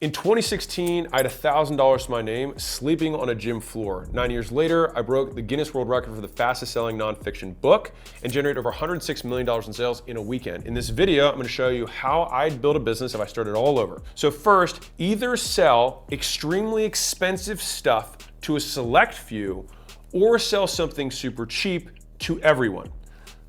In 2016, I had $1,000 to my name, sleeping on a gym floor. 9 years later, I broke the Guinness World Record for the fastest selling nonfiction book and generated over $106 million in sales in a weekend. In this video, I'm gonna show you how I'd build a business if I started all over. So first, either sell extremely expensive stuff to a select few or sell something super cheap to everyone.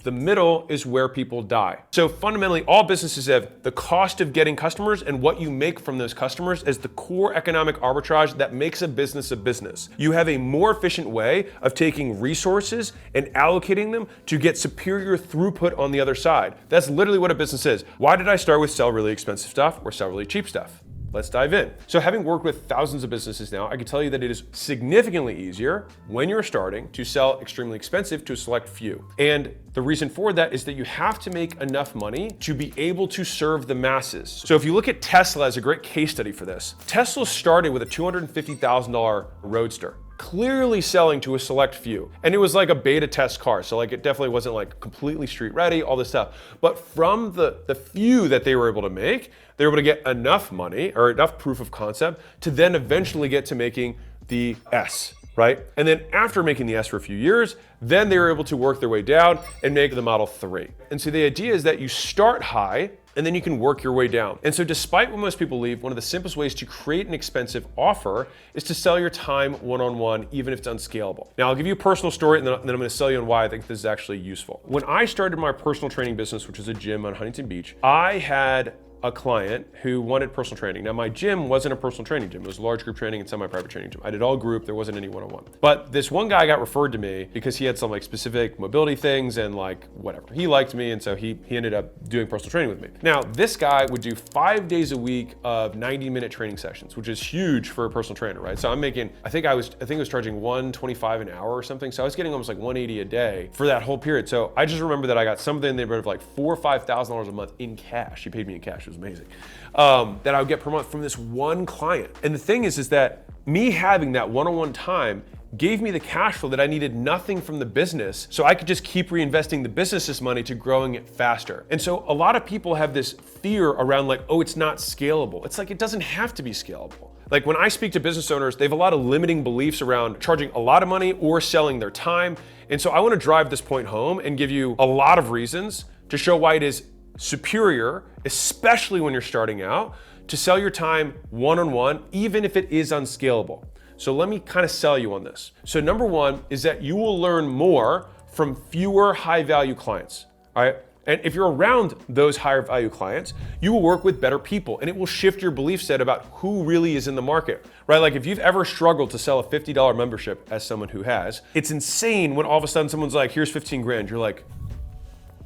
The middle is where people die. So fundamentally, all businesses have the cost of getting customers and what you make from those customers as the core economic arbitrage that makes a business a business. You have a more efficient way of taking resources and allocating them to get superior throughput on the other side. That's literally what a business is. Why did I start with sell really expensive stuff or sell really cheap stuff? Let's dive in. So having worked with thousands of businesses now, I can tell you that it is significantly easier when you're starting to sell extremely expensive to a select few. And the reason for that is that you have to make enough money to be able to serve the masses. So if you look at Tesla as a great case study for this, Tesla started with a $250,000 Roadster, clearly selling to a select few. And it was like a beta test car. So like it definitely wasn't like completely street ready, all this stuff. But from the few that they were able to make, they were able to get enough money or enough proof of concept to then eventually get to making the S, right? And then after making the S for a few years, then they were able to work their way down and make the Model 3. And so the idea is that you start high and then you can work your way down. And so despite what most people believe, one of the simplest ways to create an expensive offer is to sell your time one-on-one, even if it's unscalable. Now I'll give you a personal story and then I'm gonna sell you on why I think this is actually useful. When I started my personal training business, which was a gym on Huntington Beach, I had a client who wanted personal training. Now my gym wasn't a personal training gym. It was a large group training and semi-private training gym. I did all group, there wasn't any one-on-one. But this one guy got referred to me because he had some like specific mobility things and like whatever. He liked me and so he ended up doing personal training with me. Now this guy would do 5 days a week of 90-minute training sessions, which is huge for a personal trainer, right? So I'm making, I think I was charging $125 an hour or something. So I was getting almost like $180 a day for that whole period. So I just remember that I got something in the neighborhood of like $4,000 or $5,000 a month in cash. He paid me in cash. It was amazing. That I would get per month from this one client. And the thing is that me having that one-on-one time gave me the cash flow that I needed nothing from the business, so I could just keep reinvesting the business's money to growing it faster. And so a lot of people have this fear around like, oh, it's not scalable. It's like, it doesn't have to be scalable. Like when I speak to business owners, they have a lot of limiting beliefs around charging a lot of money or selling their time. And so I want to drive this point home and give you a lot of reasons to show why it is superior, especially when you're starting out, to sell your time one-on-one, even if it is unscalable. So let me kind of sell you on this. So number one is that you will learn more from fewer high-value clients, all right? And if you're around those higher value clients, you will work with better people and it will shift your belief set about who really is in the market, right? Like if you've ever struggled to sell a $50 membership as someone who has, it's insane when all of a sudden someone's like, here's 15 grand. You're like,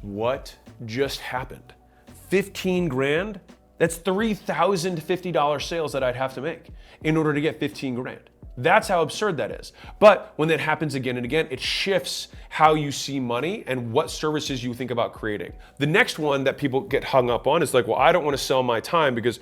what just happened? 15 grand? That's $3,050 sales that I'd have to make in order to get 15 grand. That's how absurd that is. But when that happens again and again, it shifts how you see money and what services you think about creating. The next one that people get hung up on is like, well, I don't want to sell my time because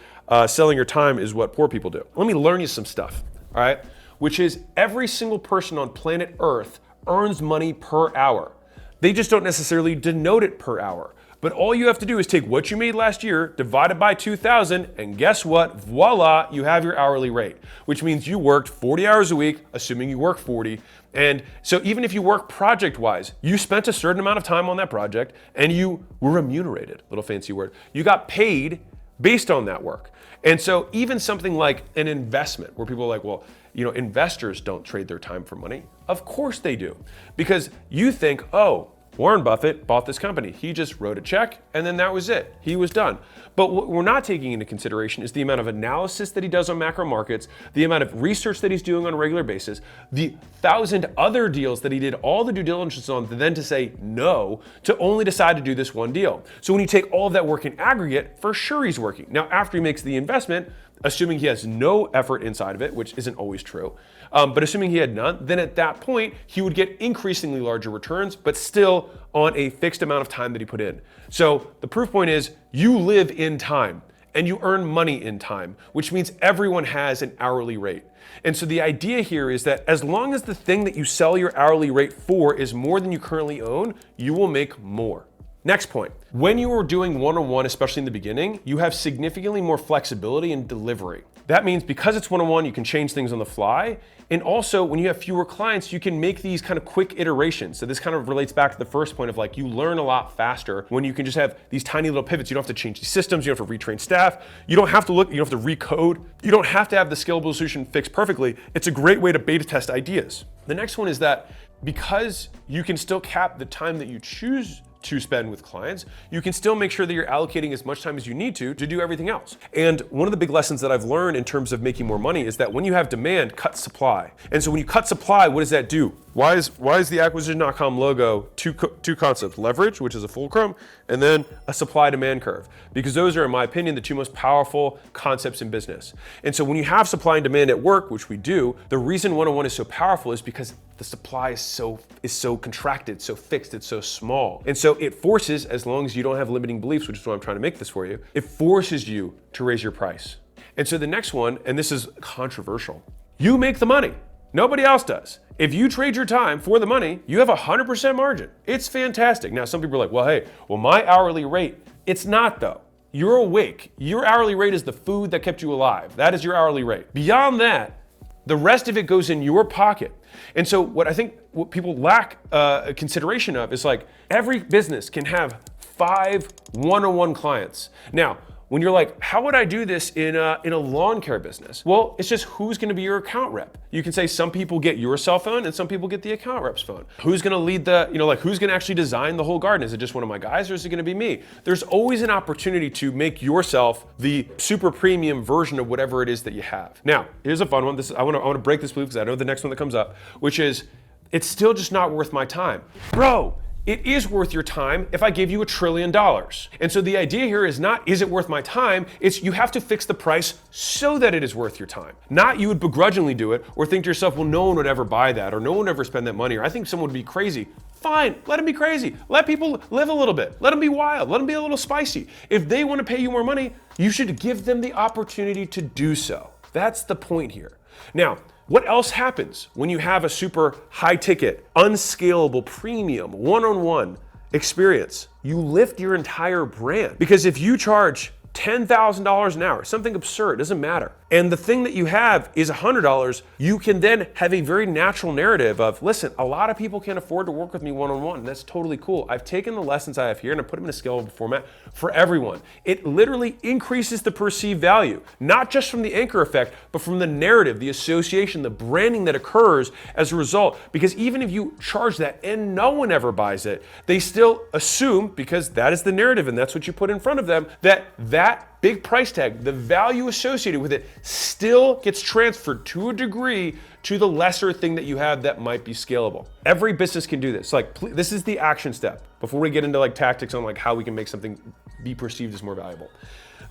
selling your time is what poor people do. Let me learn you some stuff, all right? Which is every single person on planet Earth earns money per hour. They just don't necessarily denote it per hour. But all you have to do is take what you made last year, divide it by 2,000, and guess what? Voila, you have your hourly rate, which means you worked 40 hours a week, assuming you work 40. And so even if you work project-wise, you spent a certain amount of time on that project and you were remunerated, little fancy word. You got paid based on that work. And so even something like an investment where people are like, well, you know, investors don't trade their time for money. Of course they do, because you think, oh, Warren Buffett bought this company. He just wrote a check and then that was it. He was done. But what we're not taking into consideration is the amount of analysis that he does on macro markets, the amount of research that he's doing on a regular basis, the 1,000 other deals that he did all the due diligence on, then to say no, to only decide to do this one deal. So when you take all of that work in aggregate, for sure he's working. Now, after he makes the investment, assuming he has no effort inside of it, which isn't always true, but assuming he had none, then at that point, he would get increasingly larger returns, but still on a fixed amount of time that he put in. So the proof point is you live in time and you earn money in time, which means everyone has an hourly rate. And so the idea here is that as long as the thing that you sell your hourly rate for is more than you currently own, you will make more. Next point, when you are doing one-on-one, especially in the beginning, you have significantly more flexibility in delivery. That means because it's one-on-one, you can change things on the fly. And also when you have fewer clients, you can make these kind of quick iterations. So this kind of relates back to the first point of like, you learn a lot faster when you can just have these tiny little pivots. You don't have to change these systems. You don't have to retrain staff. You don't have to you don't have to recode. You don't have to have the scalable solution fixed perfectly. It's a great way to beta test ideas. The next one is that because you can still cap the time that you choose to spend with clients, you can still make sure that you're allocating as much time as you need to do everything else. And one of the big lessons that I've learned in terms of making more money is that when you have demand, cut supply. And so when you cut supply, what does that do? Why is the acquisition.com logo two concepts? Leverage, which is a fulcrum, and then a supply-demand curve. Because those are, in my opinion, the two most powerful concepts in business. And so when you have supply and demand at work, which we do, the reason one-on-one is so powerful is because the supply is so contracted, so fixed, it's so small. And so it forces, as long as you don't have limiting beliefs, which is why I'm trying to make this for you, it forces you to raise your price. And so the next one, and this is controversial, you make the money. Nobody else does. If you trade your time for the money, you have 100% margin. It's fantastic. Now, some people are like, well, my hourly rate. It's not though. You're awake. Your hourly rate is the food that kept you alive. That is your hourly rate. Beyond that, the rest of it goes in your pocket. And so what people lack consideration of is like every business can have 5 one-on-one clients. Now, when you're like, how would I do this in a lawn care business? Well, it's just who's gonna be your account rep. You can say some people get your cell phone and some people get the account rep's phone. Who's gonna lead who's gonna actually design the whole garden? Is it just one of my guys or is it gonna be me? There's always an opportunity to make yourself the super premium version of whatever it is that you have. Now, here's a fun one. I wanna break this belief because I know the next one that comes up, which is, it's still just not worth my time. Bro, it is worth your time if I gave you $1 trillion. And so the idea here is not, is it worth my time? It's you have to fix the price so that it is worth your time. Not you would begrudgingly do it or think to yourself, well, no one would ever buy that or no one would ever spend that money or I think someone would be crazy. Fine, let them be crazy. Let people live a little bit. Let them be wild. Let them be a little spicy. If they want to pay you more money, you should give them the opportunity to do so. That's the point here. Now, what else happens when you have a super high ticket, unscalable, premium, one-on-one experience? You lift your entire brand. Because if you charge $10,000 an hour, something absurd, doesn't matter. And the thing that you have is $100, you can then have a very natural narrative of, listen, a lot of people can't afford to work with me one-on-one. That's totally cool. I've taken the lessons I have here and I put them in a scalable format for everyone. It literally increases the perceived value, not just from the anchor effect, but from the narrative, the association, the branding that occurs as a result. Because even if you charge that and no one ever buys it, they still assume, because that is the narrative and that's what you put in front of them, that big price tag, the value associated with it, still gets transferred to a degree to the lesser thing that you have that might be scalable. Every business can do this. This is the action step before we get into tactics on how we can make something be perceived as more valuable.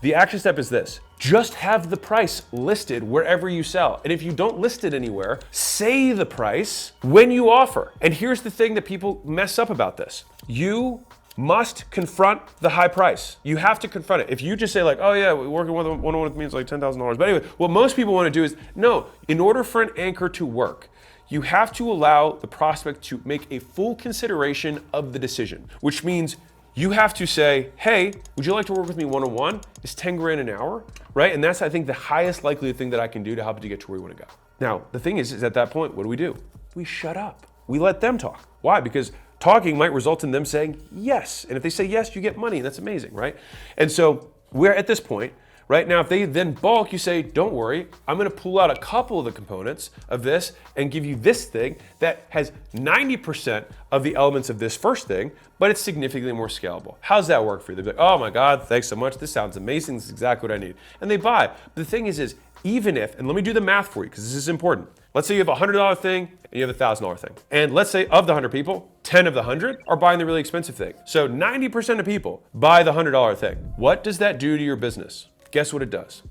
The action step is this: just have the price listed wherever you sell. And if you don't list it anywhere, say the price when you offer. And here's the thing that people mess up about this. You must confront the high price. You have to confront it. If you just say oh yeah, working one-on-one with me is $10,000. But anyway, what most people want to do is, no, in order for an anchor to work, you have to allow the prospect to make a full consideration of the decision, which means you have to say, hey, would you like to work with me one-on-one? It's 10 grand an hour, right? And that's, I think, the highest likely thing that I can do to help you get to where you want to go. Now, the thing is at that point, what do? We shut up. We let them talk. Why? Because talking might result in them saying yes. And if they say yes, you get money. That's amazing, right? And so we're at this point, right? Now, if they then balk, you say, don't worry, I'm gonna pull out a couple of the components of this and give you this thing that has 90% of the elements of this first thing, but it's significantly more scalable. How's that work for you? They'll be like, oh my God, thanks so much. This sounds amazing. This is exactly what I need. And they buy. But the thing is even if, and let me do the math for you because this is important. Let's say you have a $100 thing and you have a $1,000 thing. And let's say of the 100 people, 10 of the 100 are buying the really expensive thing. So 90% of people buy the $100 thing. What does that do to your business? Guess what it does?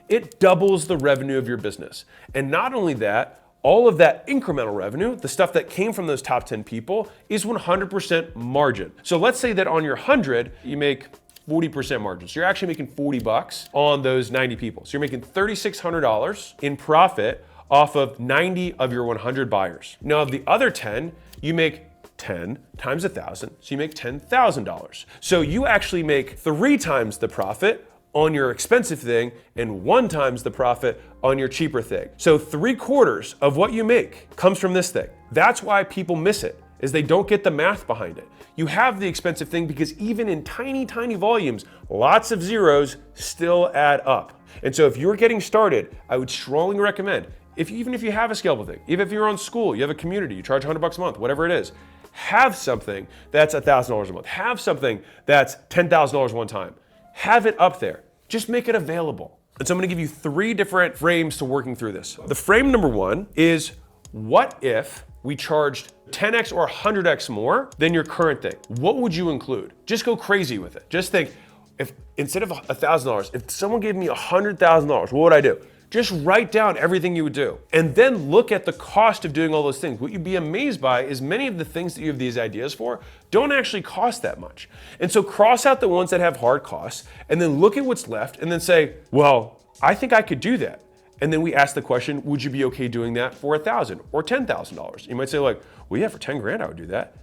It doubles the revenue of your business. And not only that, all of that incremental revenue, the stuff that came from those top 10 people, is 100% margin. So let's say that on your 100, you make 40% margin. So you're actually making $40 on those 90 people. So you're making $3,600 in profit off of 90 of your 100 buyers. Now of the other 10, you make 10 times 1,000, so you make $10,000. So you actually make 3 times the profit on your expensive thing and 1 times the profit on your cheaper thing. So 3/4 of what you make comes from this thing. That's why people miss it, is they don't get the math behind it. You have the expensive thing because even in tiny, tiny volumes, lots of zeros still add up. And so if you're getting started, I would strongly recommend, even if you have a scalable thing, even if you're on school, you have a community, you charge $100 a month, whatever it is, have something that's $1,000 a month. Have something that's $10,000 one time. Have it up there. Just make it available. And so I'm gonna give you 3 different frames to working through this. The frame number 1 is, what if we charged 10x or 100x more than your current thing? What would you include? Just go crazy with it. Just think, if instead of $1,000, if someone gave me $100,000, what would I do? Just write down everything you would do. And then look at the cost of doing all those things. What you'd be amazed by is many of the things that you have these ideas for don't actually cost that much. And so cross out the ones that have hard costs and then look at what's left and then say, well, I think I could do that. And then we ask the question, would you be okay doing that for $1,000 or $10,000? You might say like, well, yeah, for 10 grand, I would do that.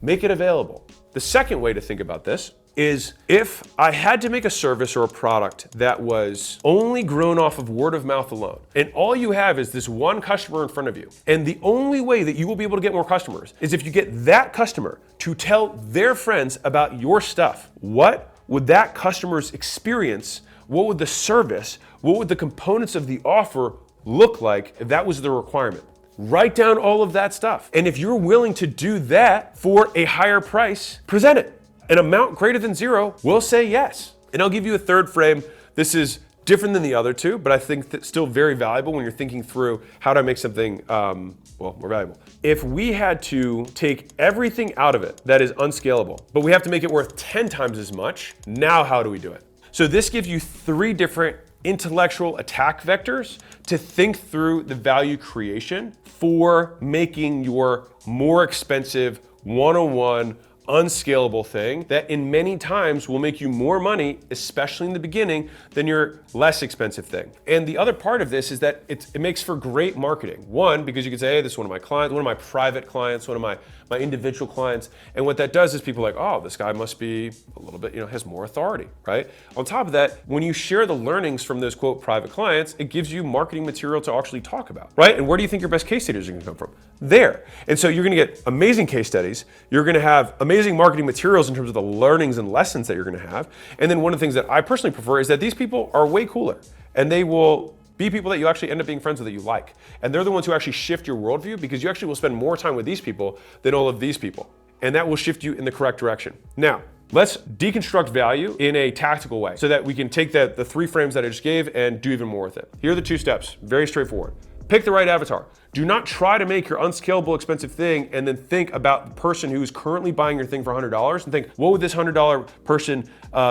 Make it available. The second way to think about this is, if I had to make a service or a product that was only grown off of word of mouth alone, and all you have is this one customer in front of you, and the only way that you will be able to get more customers is if you get that customer to tell their friends about your stuff, what would that customer's experience, what would the service, what would the components of the offer look like if that was the requirement? Write down all of that stuff. And if you're willing to do that for a higher price, present it. An amount greater than 0 will say yes. And I'll give you a third frame. This is different than the other 2, but I think that's still very valuable when you're thinking through how to make something more valuable. If we had to take everything out of it that is unscalable, but we have to make it worth 10 times as much, now how do we do it? So this gives you 3 different intellectual attack vectors to think through the value creation for making your more expensive one-on-one unscalable thing that in many times will make you more money, especially in the beginning, than your less expensive thing. And the other part of this is that it makes for great marketing. One, because you can say, hey, this is one of my clients, one of my private clients, one of my individual clients. And what that does is people are like, oh, this guy must be a little bit, has more authority, right? On top of that, when you share the learnings from those quote private clients, it gives you marketing material to actually talk about, right? And where do you think your best case studies are gonna come from? There. And so you're gonna get amazing case studies. You're gonna have amazing marketing materials in terms of the learnings and lessons that you're gonna have. And then one of the things that I personally prefer is that these people are way cooler and they will be people that you actually end up being friends with that you like. And they're the ones who actually shift your worldview, because you actually will spend more time with these people than all of these people. And that will shift you in the correct direction. Now, let's deconstruct value in a tactical way so that we can take the 3 frames that I just gave and do even more with it. Here are the 2 steps, very straightforward. Pick the right avatar. Do not try to make your unscalable expensive thing and then think about the person who's currently buying your thing for $100 and think, what would this $100 person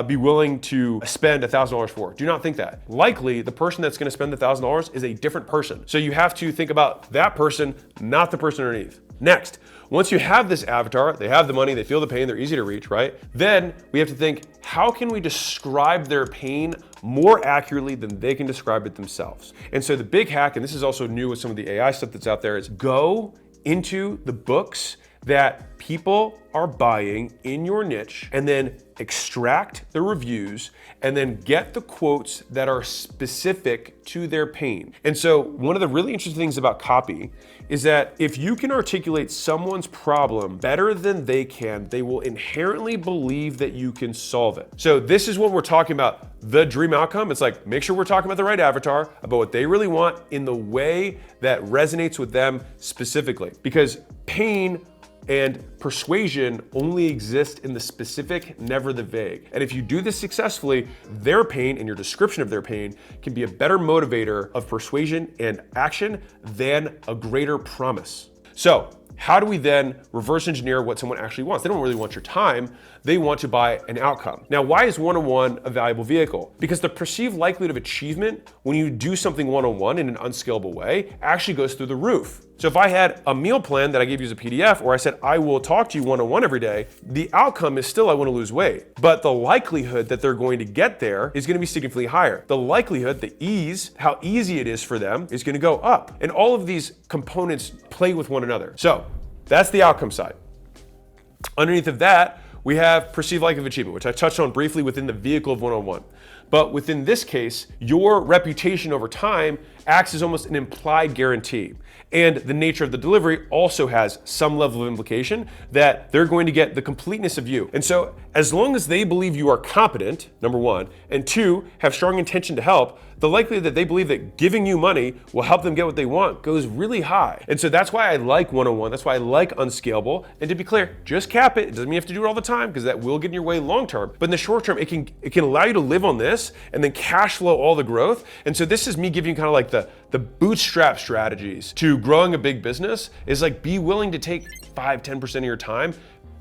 be willing to spend $1,000 for? Do not think that. Likely, the person that's gonna spend the $1,000 is a different person. So you have to think about that person, not the person underneath. Next, once you have this avatar, they have the money, they feel the pain, they're easy to reach, right? Then we have to think, how can we describe their pain more accurately than they can describe it themselves? And so the big hack, and this is also new with some of the AI stuff that's out there, is go into the books that people are buying in your niche and then extract the reviews and then get the quotes that are specific to their pain. And so one of the really interesting things about copy is that if you can articulate someone's problem better than they can, they will inherently believe that you can solve it. So this is what we're talking about, the dream outcome. It's like, make sure we're talking about the right avatar, about what they really want in the way that resonates with them specifically. Because pain and persuasion only exist in the specific, never the vague. And if you do this successfully, their pain and your description of their pain can be a better motivator of persuasion and action than a greater promise. So how do we then reverse engineer what someone actually wants? They don't really want your time, they want to buy an outcome. Now, why is one-on-one a valuable vehicle? Because the perceived likelihood of achievement when you do something one-on-one in an unscalable way actually goes through the roof. So if I had a meal plan that I gave you as a PDF, or I said, I will talk to you one-on-one every day, the outcome is still I want to lose weight. But the likelihood that they're going to get there is going to be significantly higher. The likelihood, the ease, how easy it is for them is going to go up. And all of these components play with one another. So that's the outcome side. Underneath of that, we have perceived likelihood of achievement, which I touched on briefly within the vehicle of one-on-one. But within this case, your reputation over time acts as almost an implied guarantee. And the nature of the delivery also has some level of implication that they're going to get the completeness of you. And so as long as they believe you are competent, number one, and two, have strong intention to help, the likelihood that they believe that giving you money will help them get what they want goes really high. And so that's why I like 101. That's why I like unscalable. And to be clear, just cap it. It doesn't mean you have to do it all the time because that will get in your way long term. But in the short term, it can allow you to live on this and then cash flow all the growth. And so this is me giving you kind of like the bootstrap strategies to growing a big business is like be willing to take 5-10% of your time,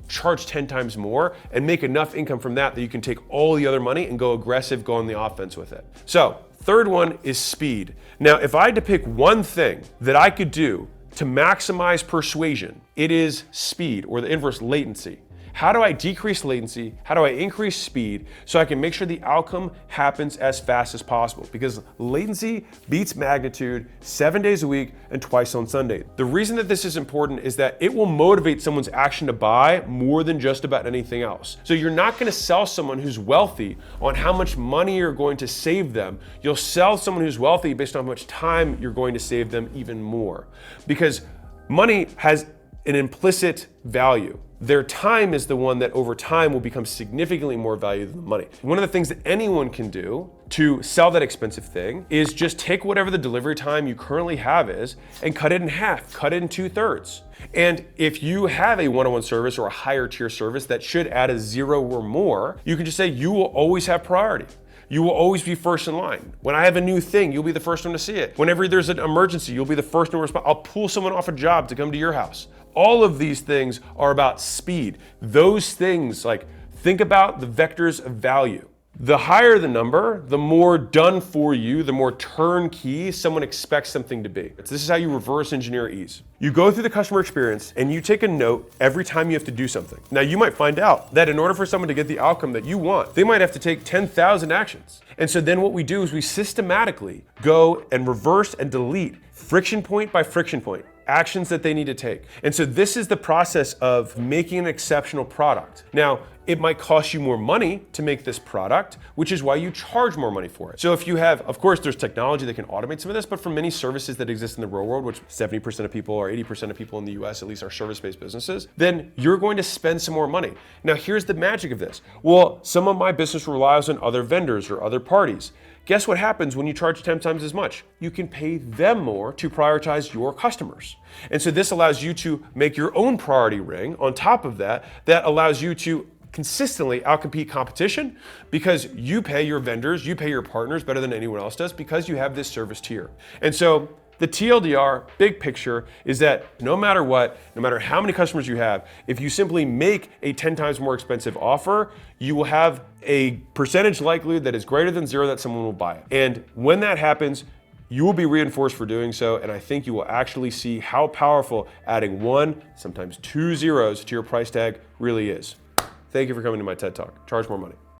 charge 10 times more, and make enough income from that you can take all the other money and go aggressive, go on the offense with it. So third one is speed. Now, if I had to pick one thing that I could do to maximize persuasion, it is speed, or the inverse, latency. How do I decrease latency? How do I increase speed so I can make sure the outcome happens as fast as possible? Because latency beats magnitude 7 days a week and twice on Sunday. The reason that this is important is that it will motivate someone's action to buy more than just about anything else. So you're not going to sell someone who's wealthy on how much money you're going to save them. You'll sell someone who's wealthy based on how much time you're going to save them even more. Because money has an implicit value. Their time is the one that over time will become significantly more valuable than money. One of the things that anyone can do to sell that expensive thing is just take whatever the delivery time you currently have is and cut it in half, cut it in 2/3. And if you have a one-on-one service or a higher tier service that should add a 0 or more, you can just say you will always have priority. You will always be first in line. When I have a new thing, you'll be the first one to see it. Whenever there's an emergency, you'll be the first one to respond. I'll pull someone off a job to come to your house. All of these things are about speed. Those things, like, think about the vectors of value. The higher the number, the more done for you, the more turnkey someone expects something to be. This is how you reverse engineer ease. You go through the customer experience and you take a note every time you have to do something. Now you might find out that in order for someone to get the outcome that you want, they might have to take 10,000 actions. And so then what we do is we systematically go and reverse and delete friction point by friction point, actions that they need to take. And so this is the process of making an exceptional product. Now, it might cost you more money to make this product, which is why you charge more money for it. So if you have, of course, there's technology that can automate some of this, but for many services that exist in the real world, which 70% of people or 80% of people in the US at least are service-based businesses, then you're going to spend some more money. Now, here's the magic of this. Well, some of my business relies on other vendors or other parties. Guess what happens when you charge 10 times as much? You can pay them more to prioritize your customers. And so this allows you to make your own priority ring on top of that, that allows you to consistently outcompete competition because you pay your vendors, you pay your partners better than anyone else does because you have this service tier. And so the TLDR, big picture, is that no matter what, no matter how many customers you have, if you simply make a 10 times more expensive offer, you will have a percentage likelihood that is greater than 0 that someone will buy it. And when that happens, you will be reinforced for doing so, and I think you will actually see how powerful adding 1, sometimes 2 zeros to your price tag really is. Thank you for coming to my TED Talk. Charge more money.